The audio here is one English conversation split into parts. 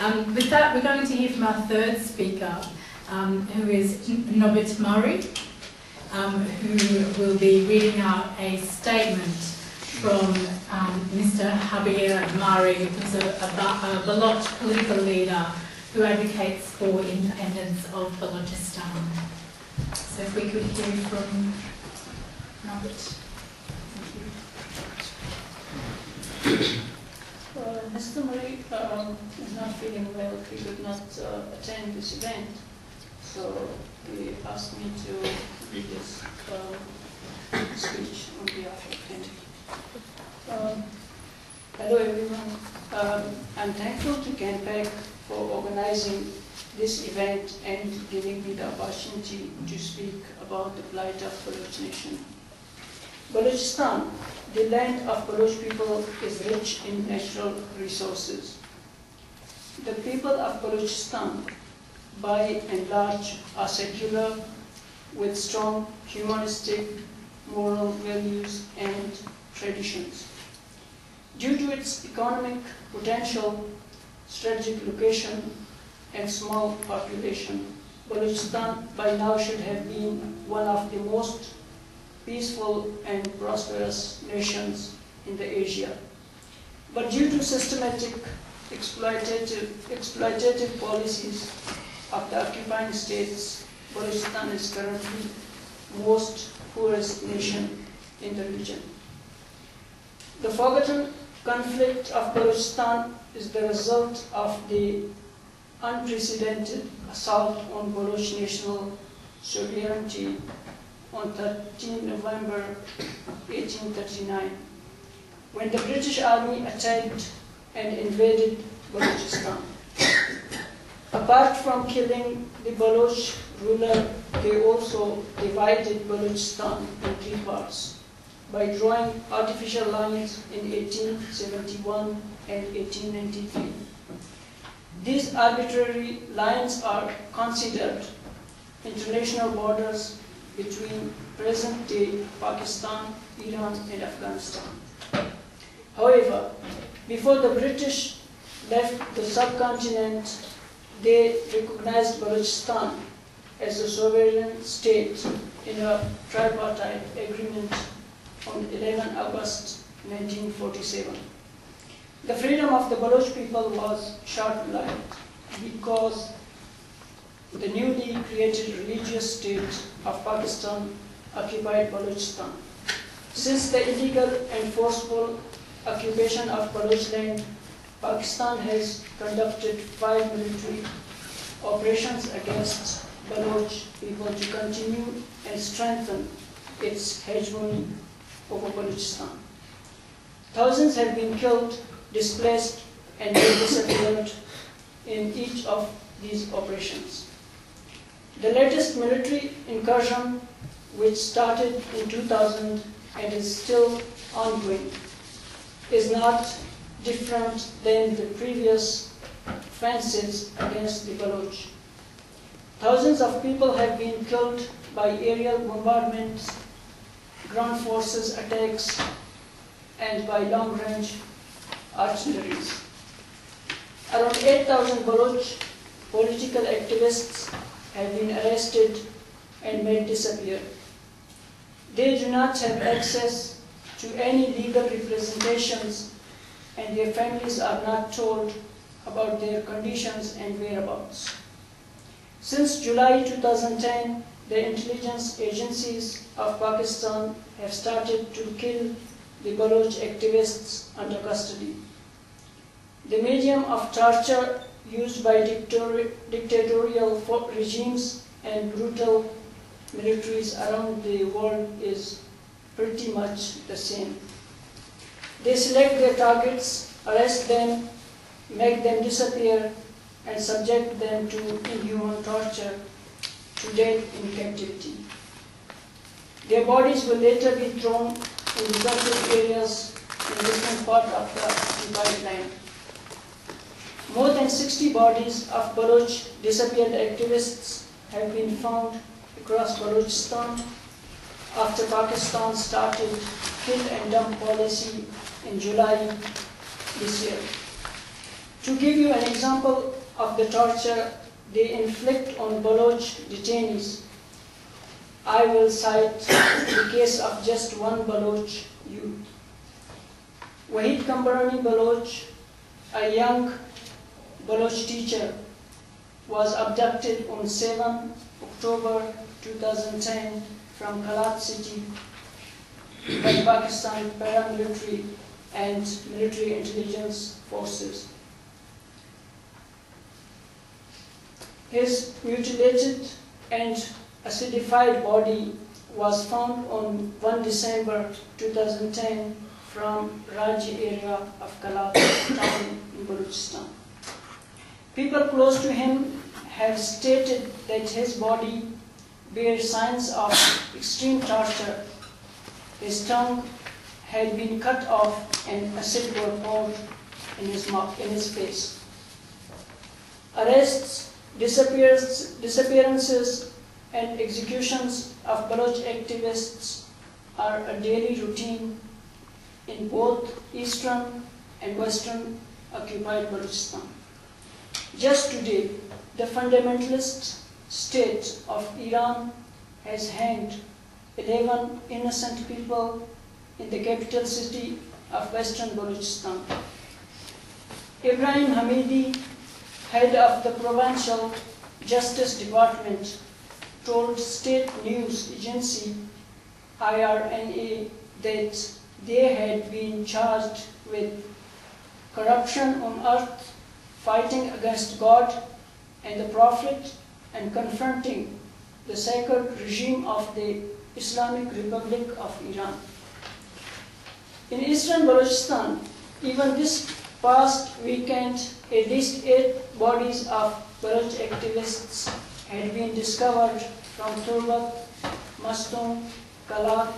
With that, we're going to hear from our third speaker, who is Nobat Marri, who will be reading out a statement from Mr. Hayrbiyar Marri, who's a Baloch political leader who advocates for independence of Balochistan. So if we could hear from Nobat. Thank you. Mr. Marri is not feeling well. He could not attend this event, so he asked me to read this speech on behalf of him. Hello everyone. I'm thankful to Campacc for organizing this event and giving me the opportunity to speak about the plight of Baloch nation. Balochistan, the land of Baloch people, is rich in natural resources. The people of Balochistan, by and large, are secular, with strong humanistic, moral values and traditions. Due to its economic potential, strategic location, and small population, Balochistan by now should have been one of the most peaceful and prosperous nations in the Asia. But due to systematic exploitative policies of the occupying states, Balochistan is currently the most poorest nation in the region. The forgotten conflict of Balochistan is the result of the unprecedented assault on Baloch national sovereignty on 13 November 1839, when the British Army attacked and invaded Balochistan. Apart from killing the Baloch ruler, they also divided Balochistan in three parts by drawing artificial lines in 1871 and 1893. These arbitrary lines are considered international borders between present-day Pakistan, Iran, and Afghanistan. However, before the British left the subcontinent, they recognized Balochistan as a sovereign state in a tripartite agreement on 11 August 1947. The freedom of the Baloch people was short-lived because the newly created religious state of Pakistan occupied Balochistan. Since the illegal and forceful occupation of Baloch land, Pakistan has conducted 5 military operations against Baloch people to continue and strengthen its hegemony over Balochistan. Thousands have been killed, displaced, and disappeared in each of these operations. The latest military incursion, which started in 2000 and is still ongoing, is not different than the previous offensives against the Baloch. Thousands of people have been killed by aerial bombardments, ground forces attacks, and by long-range artilleries. Around 8,000 Baloch political activists have been arrested and made disappear. They do not have access to any legal representations, and their families are not told about their conditions and whereabouts. Since July 2010, the intelligence agencies of Pakistan have started to kill the Baloch activists under custody. The medium of torture used by dictatorial regimes and brutal militaries around the world is pretty much the same. They select their targets, arrest them, make them disappear, and subject them to inhuman torture to death in captivity. Their bodies will later be thrown in deserted areas in different parts of the occupied land. More than 60 bodies of Baloch disappeared activists have been found across Balochistan after Pakistan started kill and dump policy in July this year. To give you an example of the torture they inflict on Baloch detainees, I will cite the case of just one Baloch youth. Wahid Kambarani Baloch, a young Baloch teacher, was abducted on 7 October 2010 from Kalat city by Pakistan paramilitary and military intelligence forces. His mutilated and acidified body was found on 1 December 2010 from Raji area of Kalat town in Balochistan. People close to him have stated that his body bears signs of extreme torture. His tongue had been cut off and acid were poured in his face. Arrests, disappearances, and executions of Baloch activists are a daily routine in both eastern and western occupied Balochistan. Just today, the fundamentalist state of Iran has hanged 11 innocent people in the capital city of western Balochistan. Ibrahim Hamidi, head of the provincial justice department, told state news agency IRNA that they had been charged with corruption on earth, fighting against God and the Prophet, and confronting the sacred regime of the Islamic Republic of Iran. In eastern Balochistan, even this past weekend, at least 8 bodies of Baloch activists had been discovered from Turbat, Maston, Kalat,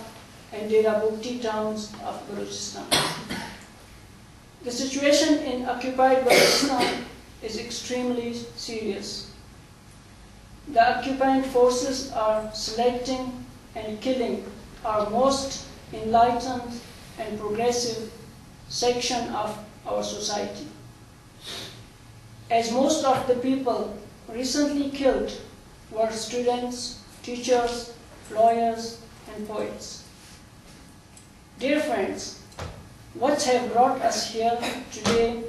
and Dera Bukti towns of Balochistan. The situation in occupied Balochistan is extremely serious. The occupying forces are selecting and killing our most enlightened and progressive section of our society. As most of the people recently killed were students, teachers, lawyers, and poets. Dear friends, what have brought us here today,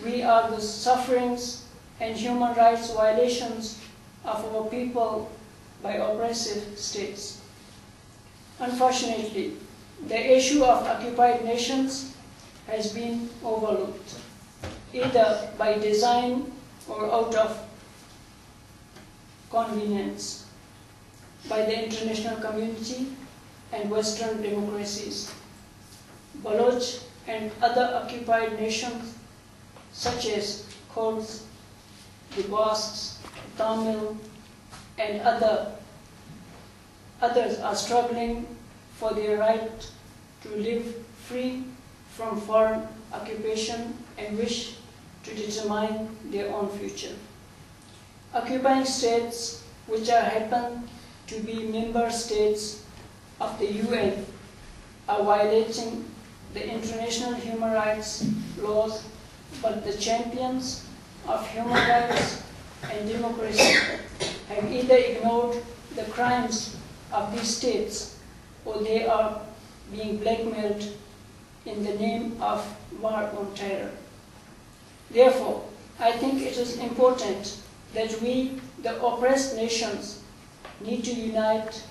we are the sufferings and human rights violations of our people by oppressive states. Unfortunately, the issue of occupied nations has been overlooked, either by design or out of convenience, by the international community and Western democracies. Baloch and other occupied nations, such as Kurds, the Basques, Tamil, and others are struggling for their right to live free from foreign occupation and wish to determine their own future. Occupying states, which happen to be member states of the UN, are violating the international human rights laws, but the champions of human rights and democracy have either ignored the crimes of these states or they are being blackmailed in the name of war on terror. Therefore, I think it is important that we, the oppressed nations, need to unite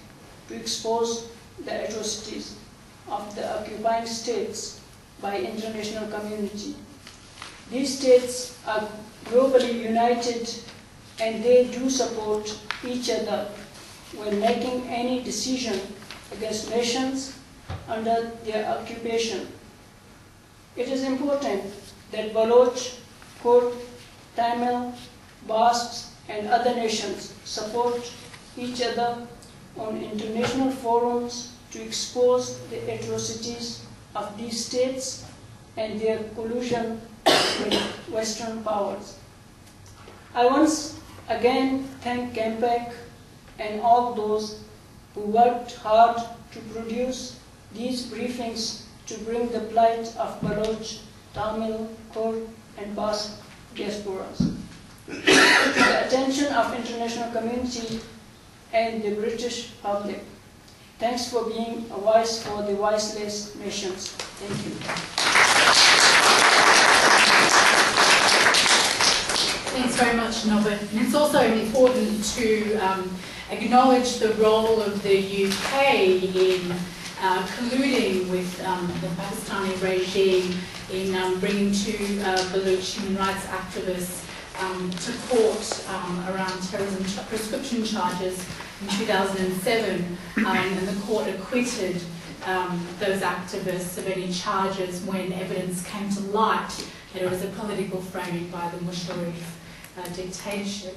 to expose the atrocities of the occupying states by international community. These states are globally united and they do support each other when making any decision against nations under their occupation. It is important that Baloch, Kurd, Tamil, Basques, and other nations support each other on international forums to expose the atrocities of these states and their collusion with Western powers. I once again thank Campacc and all those who worked hard to produce these briefings to bring the plight of Baloch, Tamil, Kurd, and Basque diasporas. The attention of international community and the British public. Thanks for being a voice for the voiceless nations. Thank you. Thanks very much, Nobat. And it's also important to acknowledge the role of the UK in colluding with the Pakistani regime in bringing two Baloch human rights activists to court around terrorism prescription charges in 2007, and the court acquitted those activists of any charges when evidence came to light that it was a political framing by the Musharraf dictatorship.